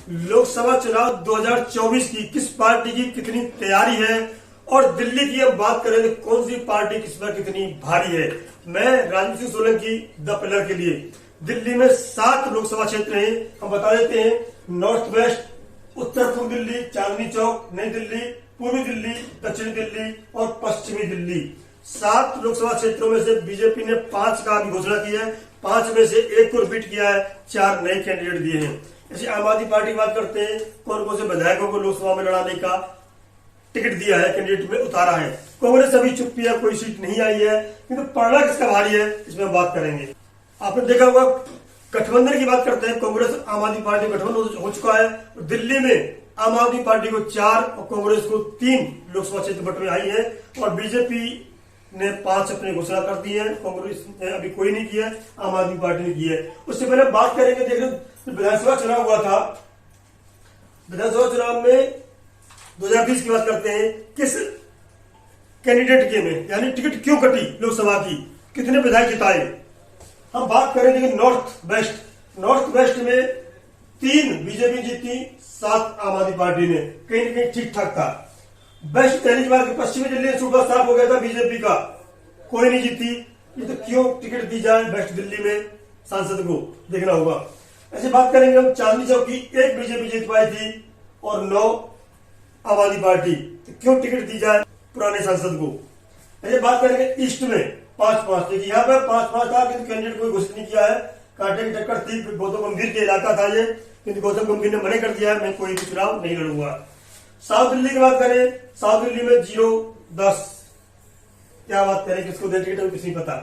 लोकसभा चुनाव 2024 की किस पार्टी की कितनी तैयारी है और दिल्ली की अब बात करें तो कौन सी पार्टी किस पर कितनी भारी है। मैं राजनीति सिंह सोलंकी द पिलर के लिए दिल्ली में 7 लोकसभा क्षेत्र हैं। हम बता देते हैं, नॉर्थ वेस्ट, उत्तर पूर्व दिल्ली, चांदनी चौक, नई दिल्ली, पूर्वी दिल्ली, दक्षिणी दिल्ली और पश्चिमी दिल्ली। 7 लोकसभा क्षेत्रों में से बीजेपी ने 5 का भी घोषणा की है। 5 में से 1 को रिपीट किया है, 4 नए कैंडिडेट दिए हैं। ऐसे आम आदमी पार्टी की बात करते हैं, कौन कौन से विधायकों को लोकसभा में लड़ाने का टिकट दिया है, कैंडिडेट में उतारा है। कांग्रेस अभी चुप्पी है, कोई सीट नहीं आई है, किंतु पड़ना किसका भारी है इसमें हम बात करेंगे। आपने देखा होगा, गठबंधन की बात करते हैं, कांग्रेस आम आदमी पार्टी गठबंधन हो चुका है। दिल्ली में आम आदमी पार्टी को 4 और कांग्रेस को 3 लोकसभा क्षेत्र बटने आई है और बीजेपी ने 5 अपनी घोषणा कर दी है। कांग्रेस ने अभी कोई नहीं किया, आम आदमी पार्टी ने की है। उससे पहले बात करेंगे, देख रहे विधानसभा चुनाव हुआ था। विधानसभा चुनाव में 2020 की बात करते हैं, किस कैंडिडेट के में यानी टिकट क्यों कटी लोकसभा की, कितने विधायक जिताए। हम बात करें कि नॉर्थ वेस्ट में 3 बीजेपी जीती, 7 आम आदमी पार्टी ने, कहीं न कहीं ठीक ठाक था। वेस्ट दिल्ली की बात, पश्चिमी दिल्ली में सूबा साफ हो गया था बीजेपी का, कोई नहीं जीती। ये तो क्यों टिकट दी जाए वेस्ट दिल्ली में सांसद को, देखना होगा। ऐसे बात करेंगे हम, चांदनी चौक की 1 बीजेपी जीत पाई थी और 9 आम आदमी पार्टी, तो क्यों टिकट दी जाए पुराने सांसद को। ऐसे बात करेंगे ईस्ट में 5-5, देखिए यहाँ पर 5-5 था, किंतु कैंडिडेट कोई घोषित नहीं किया है। कांटे की टक्कर थी, गौतम गंभीर के इलाका था ये, किंतु गौतम गंभीर ने मना कर दिया है, मैं कोई भी चुनाव नहीं लड़ूंगा। साउथ दिल्ली की बात करें, साउथ दिल्ली में 0-10, क्या बात करें, किसको दे टिकट किसी नहीं पता।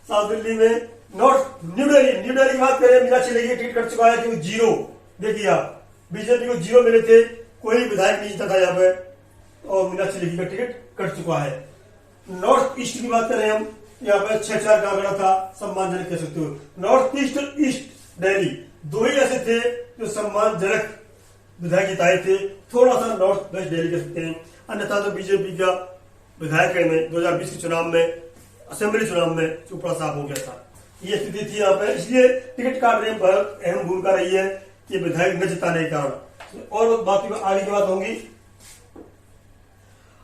साउथ दिल्ली में न्यू दिल्ली की बात करें, मीनाक्षी लेखी टिकट कट चुका है, क्योंकि 0, देखिए आप, बीजेपी को 0 मिले थे, कोई विधायक नहीं जीता था यहाँ पे, और मीनाक्षी लेखी का टिकट कट चुका है। नॉर्थ ईस्ट की बात करें हम, यहाँ पे 6-4 का आंकड़ा था, सम्मानजनक कह सकते हो। नॉर्थ ईस्ट और ईस्ट दिल्ली 2 ही ऐसे थे जो सम्मानजनक विधायक जिताए थे। थोड़ा सा नॉर्थ वेस्ट दिल्ली कह सकते हैं, अन्यथा तो बीजेपी का विधायक में 2020 के चुनाव में, असेंबली चुनाव में चुपड़ा साफ हो गया था। ये स्थिति थी यहाँ पे, इसलिए टिकट काटने में बहुत अहम भूमिका रही है कि विधायक न जिताने के कारण। और बाकी आगे की बात होंगी।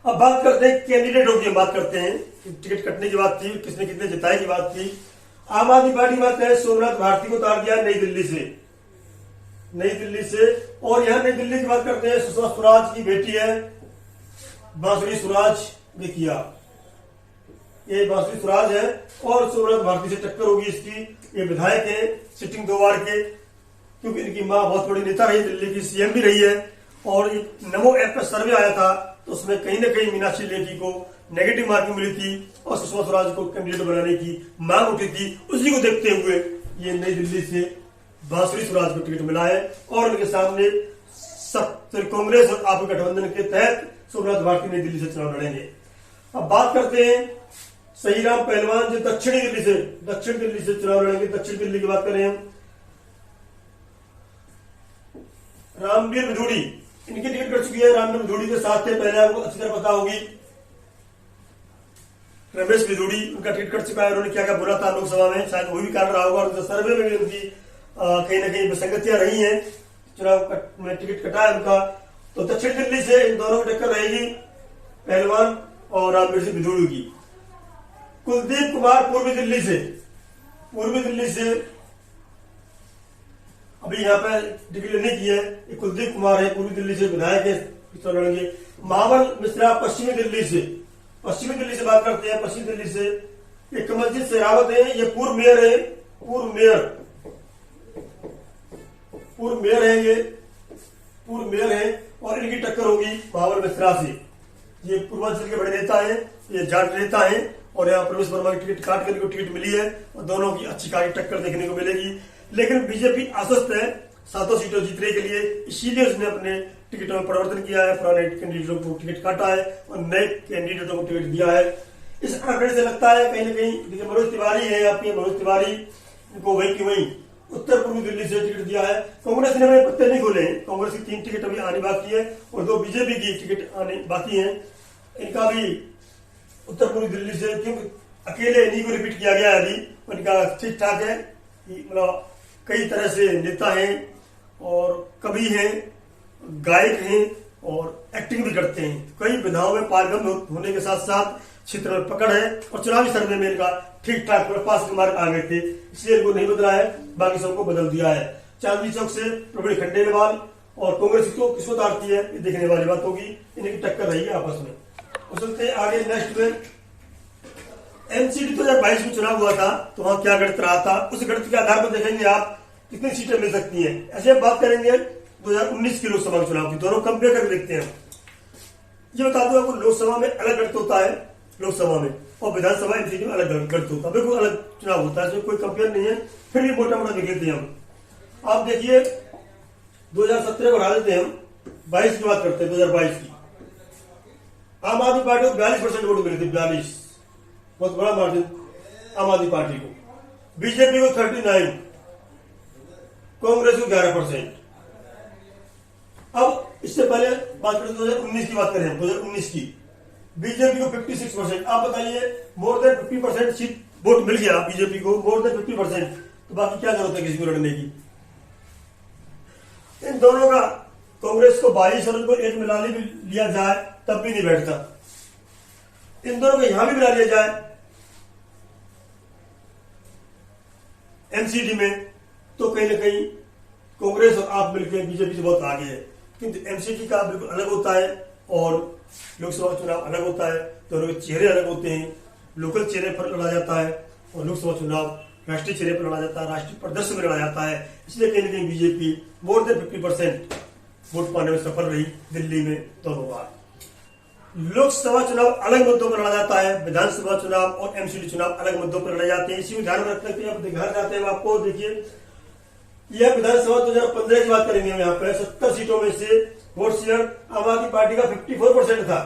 अब बात करते हैं कैंडिडेटों की, बात करते हैं, टिकट कटने की बात थी, किसने कितने जिताए की बात थी। आम आदमी पार्टी बात है, सोमनाथ भारती को उतार दिया नई दिल्ली से। और यहाँ नई दिल्ली की बात करते हैं, सुषमा स्वराज की बेटी है बांसुरी स्वराज, देखिए ये बांसुरी स्वराज है और सोमनाथ भारती से टक्कर होगी इसकी। ये विधायक है सिटिंग 2 बार के, क्योंकि इनकी मां बहुत बड़ी नेता रही, दिल्ली की सीएम भी रही है। और नमो ऐप पर सर्वे आया था, तो उसमें कहीं ना कहीं मीनाक्षी लेखी को नेगेटिव मार्किंग मिली थी और सुषमा स्वराज को कैंडिडेट बनाने की मांग उठी थी। उसी को देखते हुए ये नई दिल्ली से बांसुरी स्वराज को टिकट मिला है और उनके सामने कांग्रेस और आप गठबंधन के तहत सोमनाथ भारती नई दिल्ली से चुनाव लड़ेंगे। अब बात करते हैं सहीराम पहलवान, जो दक्षिण दिल्ली से चुनाव लड़ेंगे। दक्षिण दिल्ली की बात करें हम, रामवीर विधूड़ी, इनकी टिकट कट चुकी है। रामवीर विधूड़ी के साथ थे पहले, आपको अच्छी तरह पता होगी, रमेश विधूड़ी, उनका टिकट कट चुका है। उन्होंने क्या क्या बोला था लोकसभा में, शायद वही भी कारण रहा होगा। उनके सर्वे में भी उनकी कहीं ना कहीं विसंगतियां रही हैं, चुनाव में टिकट कटा है उनका। तो दक्षिण दिल्ली से इन दोनों की टक्कर रहेगी, पहलवान और रामवीर सिंह विधूड़ी की। कुलदीप कुमार पूर्वी दिल्ली से अभी यहाँ पे डिक्लेयर नहीं किया है, ये कुलदीप कुमार है, पूर्वी दिल्ली से विधायक है, लड़ेंगे। मावल मिश्रा पश्चिमी दिल्ली से बात करते हैं। पश्चिमी दिल्ली से ये कमलजीत शेरावत है, ये पूर्व मेयर है और इनकी टक्कर होगी मावल मिश्रा से। ये पूर्वांचल के बड़े नेता हैं, ये जाट नेता हैं और यहाँ प्रवेश वर्मा की टिकट काट कर टिकट मिली है और दोनों की अच्छी खासी टक्कर देखने को मिलेगी। लेकिन बीजेपी आश्वस्त है 7 सीटों जीतने के लिए, इसीलिए उसने अपने टिकटों में परिवर्तन किया है, पुराने कैंडिडेटों को टिकट काटा है और नए कैंडिडेटों को टिकट दिया है। इस आंकड़े से लगता है कहीं ना कहीं, देखिए मनोज तिवारी है, आपके मनोज तिवारी को वही की वही उत्तर पूर्वी दिल्ली से टिकट दिया है। कांग्रेस ने पत्ते नहीं खोले, कांग्रेस की 3 टिकट अभी आने बाकी है और 2 बीजेपी की टिकट आने बाकी है। इनका भी उत्तर पूर्वी दिल्ली से, क्योंकि अकेले इन्हीं को रिपीट किया गया है, अभी उनका ठीक ठाक है, मतलब कई तरह से नेता हैं और कवि हैं, गायक हैं और एक्टिंग भी करते हैं। कई विधाओं में पारंगम होने के साथ साथ क्षेत्र में पकड़ है और चुनावी सर्वे में इनका ठीक ठाक पास के मार्क आ गए थे, इसलिए इनको नहीं बदला है, बाकी सबको बदल दिया है। चांदनी चौक से प्रवीण खंडेलवाल और कांग्रेस को किसको तारती है, ये देखने वाली बात होगी। इनकी टक्कर रही है आपस में। चलते आगे नेक्स्ट में एमसीडी 2022 में चुनाव हुआ था तो वहां क्या गणित रहा था, उस गणित के आधार पर देखेंगे आप कितनी सीटें मिल सकती हैं। ऐसे हम बात करेंगे 2019 की लोकसभा चुनाव की, दोनों कंपेयर करके देखते हैं। ये बता दो आपको, लोकसभा में अलग गणित होता है लोकसभा में, और विधानसभा एमसीडी में अलग गणित होता है, बिल्कुल अलग चुनाव होता है, इसमें कोई कंपेयर नहीं है। फिर भी मोटा मोटा देख लेते हैं हम। आप देखिए 2017 को हटा देते हैं हम, 22 की बात करते हैं 2022 की। आम आदमी पार्टी को 42% वोट मिले थे, 42, बहुत बड़ा मार्जिन आम आदमी पार्टी को। बीजेपी को 39, कांग्रेस को 11%। अब इससे पहले बात करें 2019 की बात करें, 2019 की बीजेपी को 56%। आप बताइए, मोर देन 50% सीट वोट मिल गया बीजेपी को, मोर देन 50%, तो बाकी क्या जरूरत है किसी को लड़ने की। इन दोनों का कांग्रेस को 22 और उनको 1 मिला भी लिया जाए तब भी नहीं बैठता। इन दोनों को यहां भी मिला लिया जाए एमसीडी में तो कहीं ना कहीं कांग्रेस और आप मिलकर बीजेपी से बहुत आगे है। किंतु एमसीडी का बिल्कुल अलग होता है और लोकसभा चुनाव अलग होता है, दोनों के चेहरे अलग होते हैं। लोकल चेहरे पर लड़ा जाता है और लोकसभा चुनाव राष्ट्रीय चेहरे पर लड़ा जाता है, राष्ट्रीय परिदृश्य में लड़ा जाता है। इसलिए कहीं ना कहीं बीजेपी मोर देन 50% वोट पाने में सफल रही दिल्ली में दोनों बार। लोकसभा चुनाव अलग मुद्दों पर लड़ा जाता है, विधानसभा चुनाव और एमसीडी चुनाव अलग मुद्दों पर लड़े जाते हैं। इसी को ध्यान में रखते हैं। दिखा जाते हैं आपको, देखिए यह विधानसभा 2015 की बात करेंगे हम। यहाँ पे 70 सीटों में से वोट शेयर आम आदमी पार्टी का 54% था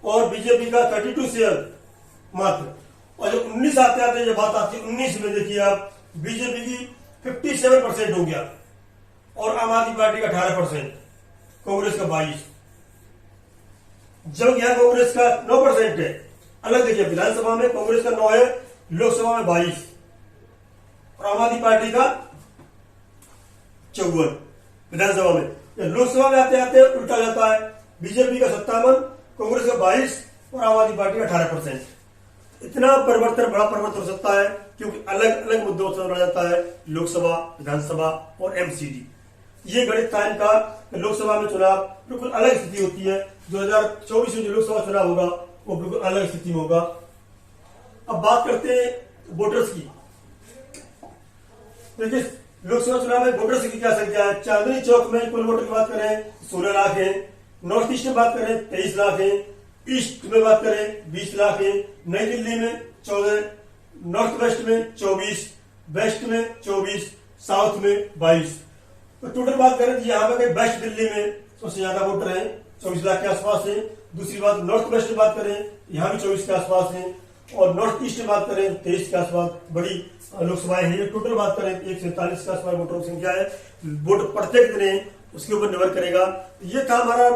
और बीजेपी का 32 शेयर मात्र। और जब 19 आते आते जब बात आती है 19 में, देखिए आप बीजेपी की 57% हो गया और आम आदमी पार्टी का 18%, कांग्रेस का 22। जब यहां कांग्रेस का 9% है। अलग देखिए, विधानसभा में कांग्रेस का 9 है, लोकसभा में 22 और आम आदमी पार्टी का 54 विधानसभा में। लोकसभा में आते आते उल्टा जाता है, बीजेपी का 57, कांग्रेस का 22 और आम आदमी पार्टी का 18%। इतना परिवर्तन, बड़ा परिवर्तन हो सकता है क्योंकि अलग अलग मुद्दों पर लड़ा जाता है, लोकसभा, विधानसभा और एमसीडी। ये गणित था इनका। लोकसभा में चुनाव बिल्कुल अलग स्थिति होती है, 2024 में जो लोकसभा चुनाव होगा वो बिल्कुल अलग स्थिति में होगा। अब बात करते हैं वोटर्स की। देखिए लोकसभा चुनाव में वोटर्स की क्या संख्या है। चांदनी चौक में कुल वोटर की बात करें 16 लाख है, नॉर्थ ईस्ट में बात करें 23 लाख है, ईस्ट में बात करें 20 लाख है, नई दिल्ली में 14, नॉर्थ वेस्ट में 24, वेस्ट में 24, साउथ में 22। तो टोटल बात करें तो यहाँ पे वेस्ट दिल्ली में सबसे ज्यादा वोटर है, 24 लाख के आसपास है। दूसरी बात नॉर्थ वेस्ट की बात करें, यहाँ भी 24 के आसपास है और नॉर्थ ईस्ट की बात करें 23 के आसपास बड़ी लोकसभाएं हैं। टोटल बात करें 147 के आसपास वोटरों की संख्या है। वोट पड़ते कितने उसके ऊपर निर्भर करेगा। ये था हमारा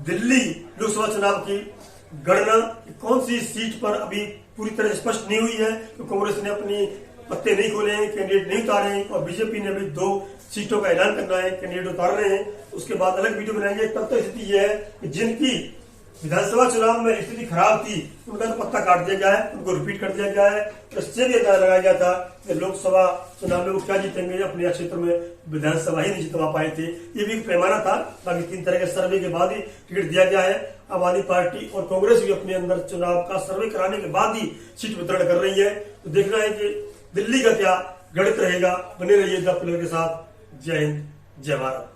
दिल्ली लोकसभा चुनाव की गणना। कौन सी सीट पर अभी पूरी तरह स्पष्ट नहीं हुई है तो कांग्रेस ने अपनी पत्ते नहीं खोले हैं, कैंडिडेट नहीं उतारे हैं और बीजेपी ने अभी 2 सीटों का ऐलान करना है, कैंडिडेट उतार रहे हैं। उसके बाद अलग वीडियो बनाएंगे। तब तक स्थिति यह है कि जिनकी विधानसभा चुनाव में स्थिति खराब थी उनका तो पत्ता काट दिया गया है, उनको रिपीट कर दिया गया है। तो इससे भी अंदाजा लगाया गया था कि लोकसभा चुनाव में वो क्या जीतेंगे, अपने क्षेत्र में विधानसभा ही नहीं जितवा पाए थे। ये भी एक पैमाना था। बाकी 3 तरह के सर्वे के बाद ही टिकट दिया गया है। आम आदमी पार्टी और कांग्रेस भी अपने अंदर चुनाव का सर्वे कराने के बाद ही सीट वितरण कर रही है। तो देखना है कि दिल्ली का क्या गणित रहेगा। बने रहिए द पिलर के साथ। जय हिंद, जय भारत।